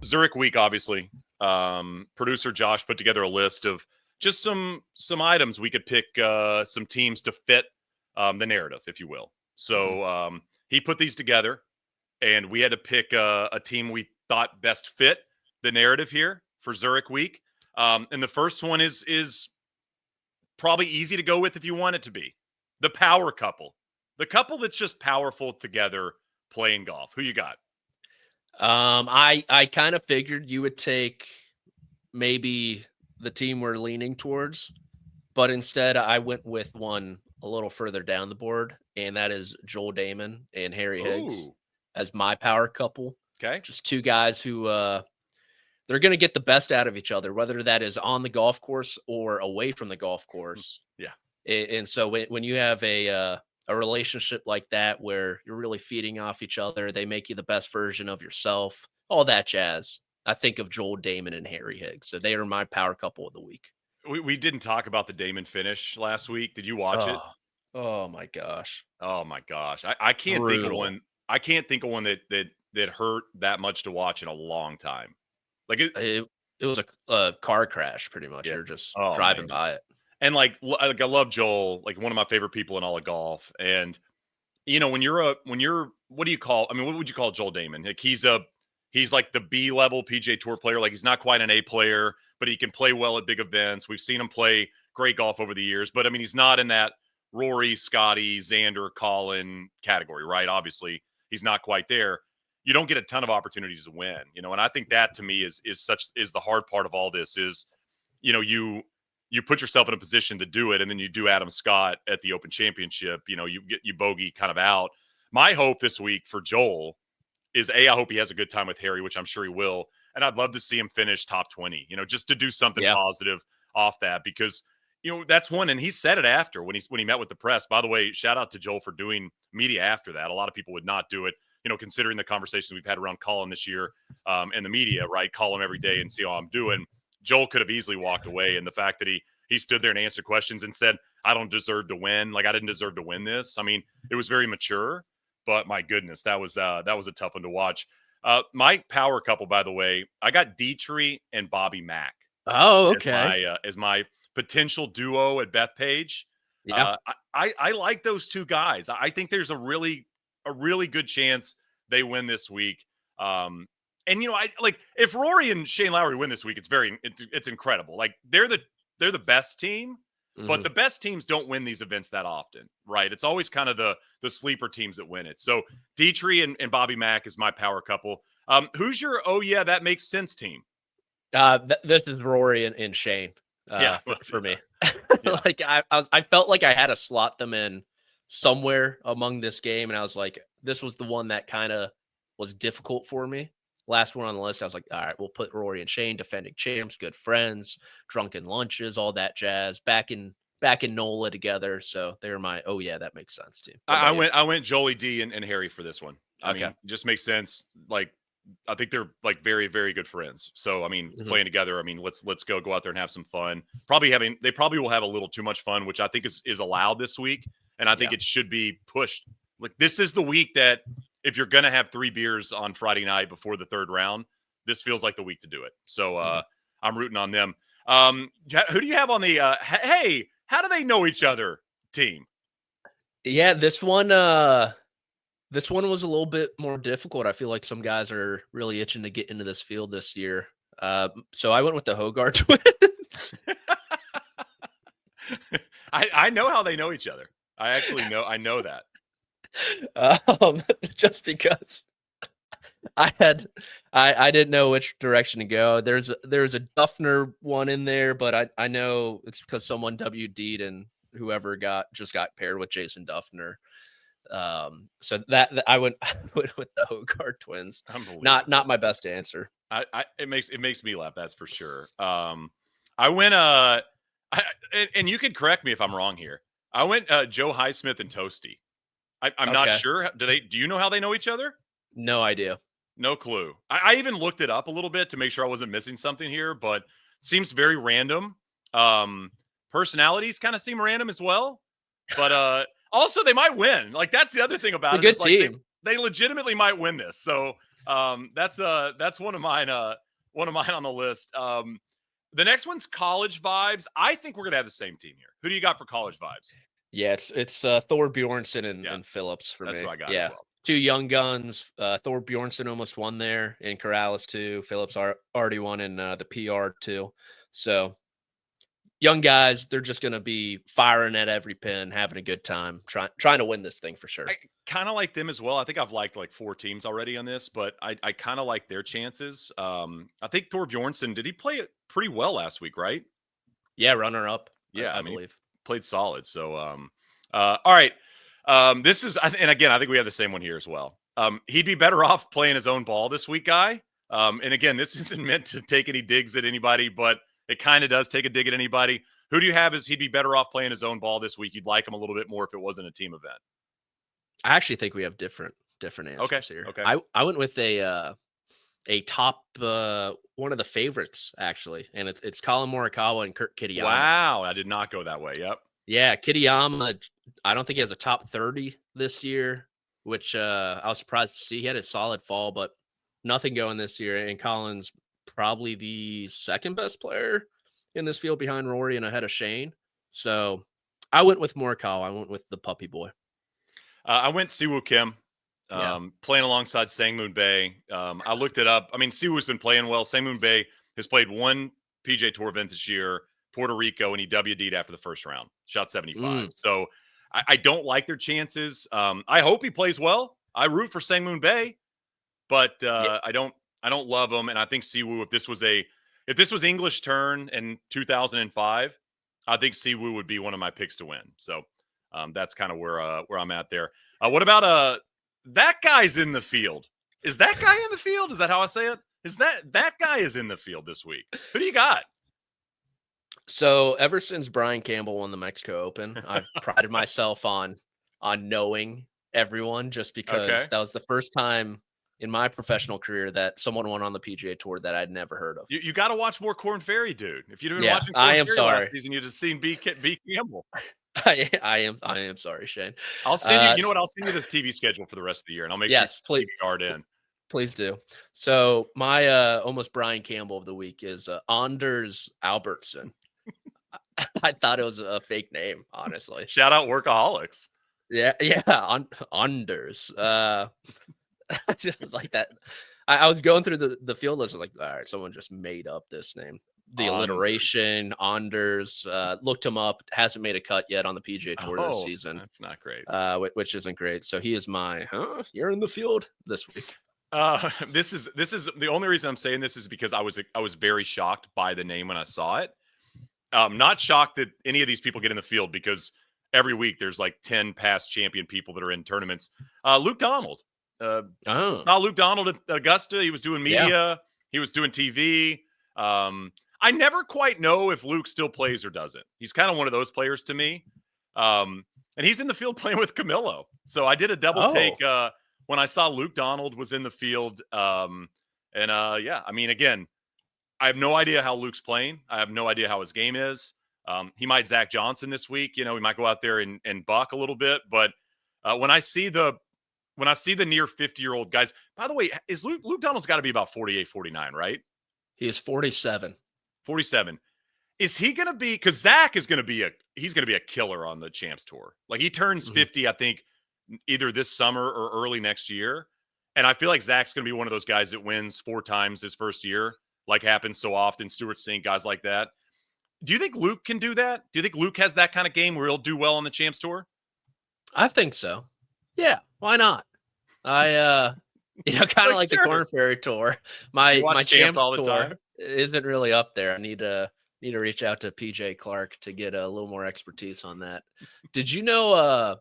Zurich week, obviously. Producer Josh put together a list of just some items we could pick, some teams to fit the narrative, if you will. So he put these together, and we had to pick a team we thought best fit the narrative here for Zurich week. And the first one is probably easy to go with if you want it to be. The power couple. The couple that's just powerful together playing golf. Who you got? I kind of figured you would take maybe the team we're leaning towards, but instead I went with one a little further down the board, and that is Joel Damon and Harry Higgs as my power couple. Okay. Just two guys who they're going to get the best out of each other, whether that is on the golf course or away from the golf course. Yeah. And so when you have a relationship like that where you're really feeding off each other, they make you the best version of yourself, all that jazz. I think of Joel Damon and Harry Higgs. So they are my power couple of the week. We didn't talk about the Damon finish last week. Did you watch it? Oh my gosh. Oh my gosh. I can't think of one. I can't think of one that hurt that much to watch in a long time. Like it was a car crash pretty much. Yeah. You're just driving by it. And like I love Joel, like one of my favorite people in all of golf. And you know, when you're what do you call? I mean, what would you call Joel Damon? Like he's like the B level PGA Tour player. Like he's not quite an A player, but he can play well at big events. We've seen him play great golf over the years, but I mean, he's not in that Rory, Scotty, Xander, Colin category, right? Obviously, he's not quite there. You don't get a ton of opportunities to win, you know, and I think that to me is the hard part of all this is, you know, you put yourself in a position to do it, and then you do Adam Scott at the Open Championship, you know, you bogey kind of out. My hope this week for Joel is I hope he has a good time with Harry, which I'm sure he will. And I'd love to see him finish top 20, you know, just to do something positive off that, because, you know, that's one. And he said it after when he met with the press. By the way, shout out to Joel for doing media after that. A lot of people would not do it, you know, considering the conversations we've had around Colin this year and the media, right? Call him every day and see how I'm doing. Joel could have easily walked away. And the fact that he stood there and answered questions and said, I don't deserve to win. Like I didn't deserve to win this. I mean, it was very mature. But my goodness, that was a tough one to watch. My power couple, by the way, I got Dietrich and Bobby Mack. Oh, okay. As my potential duo at Bethpage. Yeah. I like those two guys. I think there's a really good chance they win this week. And you know, I like if Rory and Shane Lowry win this week, it's incredible. Like they're the best team. But the best teams don't win these events that often, right? It's always kind of the sleeper teams that win it. So Dietrich and Bobby Mack is my power couple. Who's your that makes sense team? This is Rory and Shane. For me. Yeah. Like I felt like I had to slot them in somewhere among this game, and I was like, this was the one that kind of was difficult for me. Last one on the list, I was like, all right, we'll put Rory and Shane, defending champs, good friends, drunken lunches, all that jazz, back in NOLA together. So they're my that makes sense too. I went Jolie D and Harry for this one. I mean, it just makes sense. Like I think they're like very, very good friends. So I mean, playing together, I mean, let's go out there and have some fun. They probably will have a little too much fun, which I think is allowed this week. And I think it should be pushed. Like this is the week that if you're going to have 3 beers on Friday night before the third round, this feels like the week to do it. So I'm rooting on them. Who do you have on the hey, how do they know each other team? Yeah, this one was a little bit more difficult. I feel like some guys are really itching to get into this field this year. So I went with the Hogarth twins. I know how they know each other. I know that. Just because I didn't know which direction to go. There's a Duffner one in there, but I know it's because someone WD'd and whoever got paired with Jason Duffner. So that I went with the Hogarth twins. Not my best answer. It makes me laugh. That's for sure. I went and you can correct me if I'm wrong here. I went Joe Highsmith and Toasty. I'm not sure. Do you know how they know each other? No idea. No clue. I even looked it up a little bit to make sure I wasn't missing something here, but it seems very random. Personalities kind of seem random as well, but also they might win. Like that's the other thing about it. Good team. They legitimately might win this. So That's one of mine. One of mine on the list. The next one's college vibes. I think we're gonna have the same team here. Who do you got for college vibes? Yeah, it's Thor Bjornsson and Phillips for that's me. Who I got yeah, as well. Two young guns. Thor Bjornsson almost won there in Corrales too. Phillips already won in the PR too. So young guys, they're just going to be firing at every pin, having a good time, trying to win this thing for sure. I kind of like them as well. I think I've liked like 4 teams already on this, but I kind of like their chances. I think Thor Bjornsson, did he play it pretty well last week, right? Yeah, runner up. Yeah, I believe. Played solid. So, all right. This is, and again, I think we have the same one here as well. He'd be better off playing his own ball this week, guy. And again, this isn't meant to take any digs at anybody, but it kind of does take a dig at anybody. Who do you have as he'd be better off playing his own ball this week? You'd like him a little bit more if it wasn't a team event. I actually think we have different answers here. Okay. I went with a top one of the favorites actually, and it's Colin Morikawa and Kurt Kitayama. Wow, I did not go that way. Yep. Yeah, Kitayama. I don't think he has a top 30 this year, which I was surprised to see. He had a solid fall, but nothing going this year. And Colin's probably the second best player in this field behind Rory and ahead of Shane. So I went with Morikawa. I went with the puppy boy. I went Siwoo Kim, playing alongside Sangmoon Bae. I looked it up. I mean, Siwoo's been playing well. Sangmoon Bae has played one PGA Tour event this year, Puerto Rico, and he WD'd after the first round. Shot 75. So I don't like their chances. I hope he plays well. I root for Sangmoon Bae, but I don't love him. And I think Siwoo, if this was English turn in 2005, I think Siwoo would be one of my picks to win. So that's kind of where I'm at there. What about that guy's in the field? Is that guy in the field? Is that how I say it? Is that guy is in the field this week? Who do you got? So ever since Brian Campbell won the Mexico Open, I've prided myself on knowing everyone, just because that was the first time in my professional career that someone won on the PGA Tour that I'd never heard of. You got to watch more Corn Ferry, dude. If you'd been watching Corn Ferry last season, you'd have seen B Campbell. I am sorry, Shane. I'll send you. You know what? I'll send you this TV schedule for the rest of the year, and I'll make sure you guard in. Please do. So my almost Brian Campbell of the week is Anders Albertson. I thought it was a fake name, honestly. Shout out Workaholics. Yeah, Anders. Just like that. I was going through the field list. I was like, all right, someone just made up this name. The alliteration, Anders. Looked him up. Hasn't made a cut yet on the PGA Tour this season. That's not great. Which isn't great. So he is my. You're in the field this week. This is the only reason I'm saying this is because I was very shocked by the name when I saw it. Not shocked that any of these people get in the field, because every week there's like 10 past champion people that are in tournaments. Luke Donald. Saw Luke Donald at Augusta. He was doing media. Yeah. He was doing TV. I never quite know if Luke still plays or doesn't. He's kind of one of those players to me. And he's in the field playing with Camilo. So I did a double take when I saw Luke Donald was in the field. I mean, again, I have no idea how Luke's playing. I have no idea how his game is. He might Zach Johnson this week. You know, he might go out there and buck a little bit. But when I see the near 50-year-old guys, by the way, is Luke Donald's got to be about 48, 49, right? He is 47. 47. Is he going to be, because Zach is going to be a killer on the Champs Tour. Like, he turns 50, I think, either this summer or early next year. And I feel like Zach's going to be one of those guys that wins 4 times his first year, like happens so often. Stuart Sink, guys like that. Do you think Luke can do that? Do you think Luke has that kind of game where he'll do well on the Champs Tour? I think so. Yeah, why not? I kind of like the Corn Ferry Tour. My Champs all the Tour time isn't really up there. I need to reach out to PJ Clark to get a little more expertise on that. Did you know?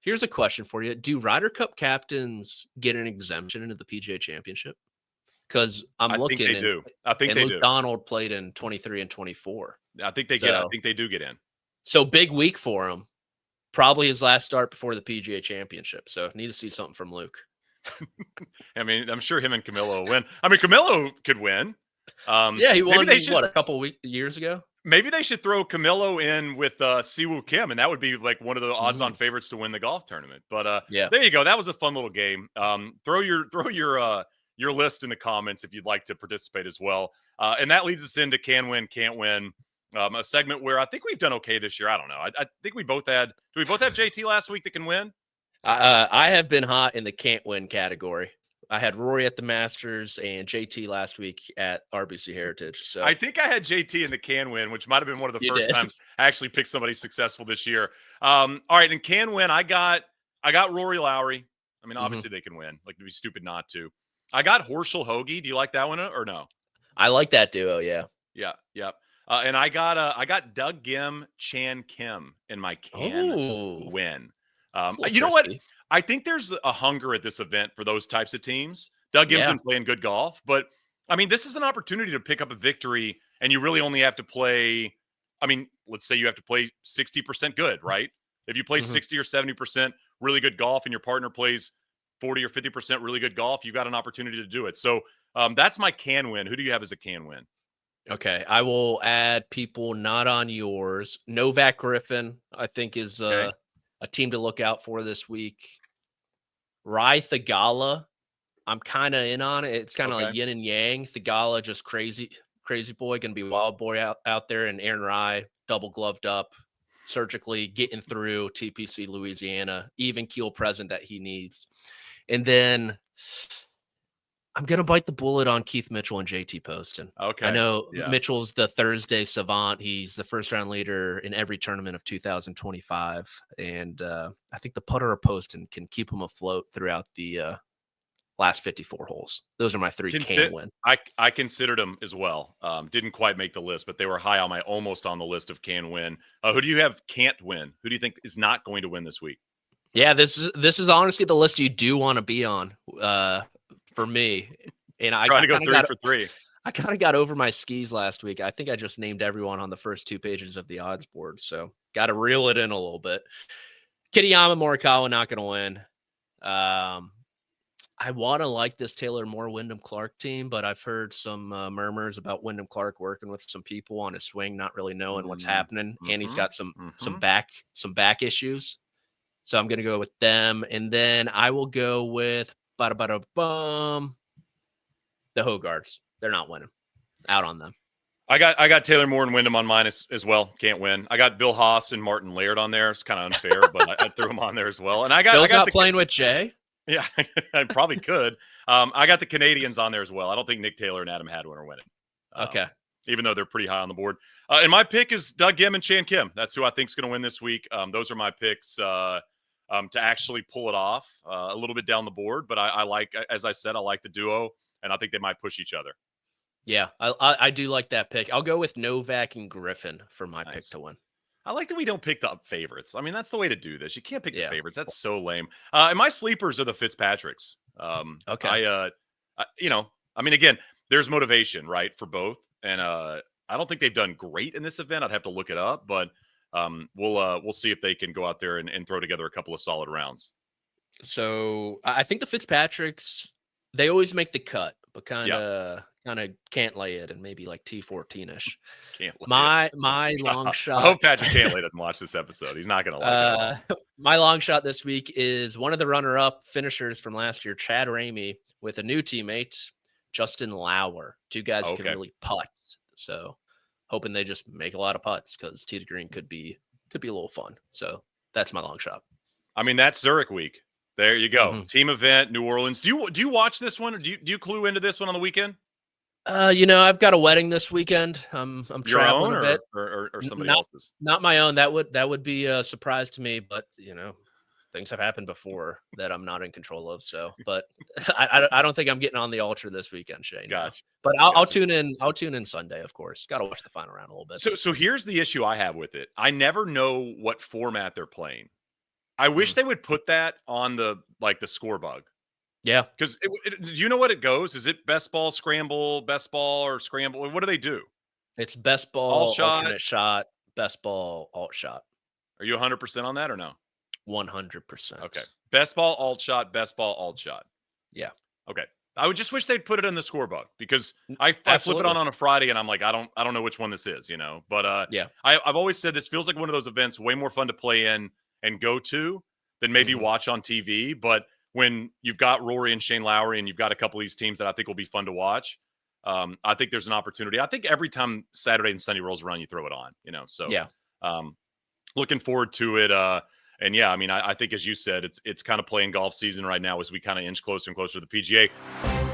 Here's a question for you: do Ryder Cup captains get an exemption into the PGA Championship? Because I think they do. I think they do. Luke Donald played in 23 and 24. I think they get. I think they do get in. So big week for him. Probably his last start before the PGA Championship. So need to see something from Luke. I mean, I'm sure him and Camilo will win. I mean, Camilo could win. He won a couple years ago. Maybe they should throw Camilo in with Siwoo Kim, and that would be like one of the odds-on favorites to win the golf tournament. But there you go. That was a fun little game. Throw your your list in the comments if you'd like to participate as well. And that leads us into can win, can't win. A segment where I think we've done okay this year. I don't know. I think we both had. Do we both have JT last week that can win? I have been hot in the can't win category. I had Rory at the Masters and JT last week at RBC Heritage. So I think I had JT in the can win, which might have been one of the first times I actually picked somebody successful this year. All right, and can win. I got Rory Lowry. I mean, obviously they can win. Like, it'd be stupid not to. I got Horschel Hoagie. Do you like that one or no? I like that duo. Yeah. Yeah. And I got Doug Gim, Chan Kim in my can win. You know what? I think there's a hunger at this event for those types of teams. Doug Gim's been playing good golf, but I mean, this is an opportunity to pick up a victory, and you really only have to play. I mean, let's say you have to play 60% good, right? If you play 60 or 70% really good golf, and your partner plays 40 or 50% really good golf, you got an opportunity to do it. So that's my can win. Who do you have as a can win? Okay, I will add people not on yours. Novak Griffin, I think, is a team to look out for this week. Rai Thigala, I'm kind of in on it. It's kind of like yin and yang. Thigala, just crazy boy, going to be wild boy out there. And Aaron Rai, double gloved up, surgically getting through TPC Louisiana, even keel present that he needs. And then I'm going to bite the bullet on Keith Mitchell and JT Poston. Okay. I know Mitchell's the Thursday savant. He's the first round leader in every tournament of 2025. And I think the putter or Poston can keep him afloat throughout the last 54 holes. Those are my three can win. I considered them as well. Didn't quite make the list, but they were high on almost on the list of can win. Who do you have can't win? Who do you think is not going to win this week? Yeah, this is honestly the list you do want to be on. For me, and I trying to go 3 for 3. I kind of got over my skis last week. I think I just named everyone on the first 2 pages of the odds board, so got to reel it in a little bit. Kitayama Morikawa not going to win. I want to like this Taylor Moore Wyndham Clark team, but I've heard some murmurs about Wyndham Clark working with some people on his swing, not really knowing what's happening, and he's got some back issues. So I'm going to go with them, and then I will go with the Hogarths. They're not winning. Out on them. I got Taylor Moore and Wyndham on mine as well. Can't win. I got Bill Haas and Martin Laird on there. It's kind of unfair, but I threw them on there as well. And Bill's not playing with Jay. Yeah, I probably could. I got the Canadians on there as well. I don't think Nick Taylor and Adam Hadwin are winning. Okay. Even though they're pretty high on the board. And my pick is Doug Gim and Chan Kim. That's who I think is going to win this week. Those are my picks to actually pull it off a little bit down the board. But I like, as I said, I like the duo, and I think they might push each other. Yeah, I do like that pick. I'll go with Novak and Griffin for my pick to win. I like that we don't pick the favorites. I mean, that's the way to do this. You can't pick the favorites. That's so lame. And my sleepers are the Fitzpatricks. Okay. I mean, again, there's motivation, right, for both. And I don't think they've done great in this event. I'd have to look it up, but we'll see if they can go out there and throw together a couple of solid rounds. So I think the Fitzpatricks, they always make the cut, but kind of can't lay it, and maybe like T14ish. My long shot. I hope Patrick Cantlay doesn't watch this episode. He's not going to like it. My long shot this week is one of the runner-up finishers from last year, Chad Ramey, with a new teammate, Justin Lauer. 2 guys who can really putt. So hoping they just make a lot of putts, because tee to green could be a little fun. So that's my long shot. I mean, that's Zurich week. There you go. Team event, New Orleans. Do you watch this one, or do you clue into this one on the weekend? I've got a wedding this weekend. I'm traveling a bit, or somebody else's. Not my own. That would be a surprise to me, but things have happened before that I'm not in control of. So, but I don't think I'm getting on the altar this weekend, Shane. Gotcha. But I'll tune in. I'll tune in Sunday, of course. Got to watch the final round a little bit. So here's the issue I have with it. I never know what format they're playing. I wish they would put that on the score bug. Yeah. Because do you know what it goes? Is it best ball, scramble, best ball, or scramble? What do they do? It's best ball, alternate shot, best ball, alt shot. Are you 100% on that or no? 100%. Okay. Best ball, alt shot, best ball, alt shot. Yeah. Okay. I would just wish they'd put it in the score bug, because I flip it on a Friday and I'm like, I don't know which one this is, But yeah, I've always said this feels like one of those events way more fun to play in and go to than maybe watch on TV. But when you've got Rory and Shane Lowry and you've got a couple of these teams that I think will be fun to watch, I think there's an opportunity. I think every time Saturday and Sunday rolls around, you throw it on, so yeah. Looking forward to it. And yeah, I mean, I think, as you said, it's kind of playing golf season right now as we kind of inch closer and closer to the PGA.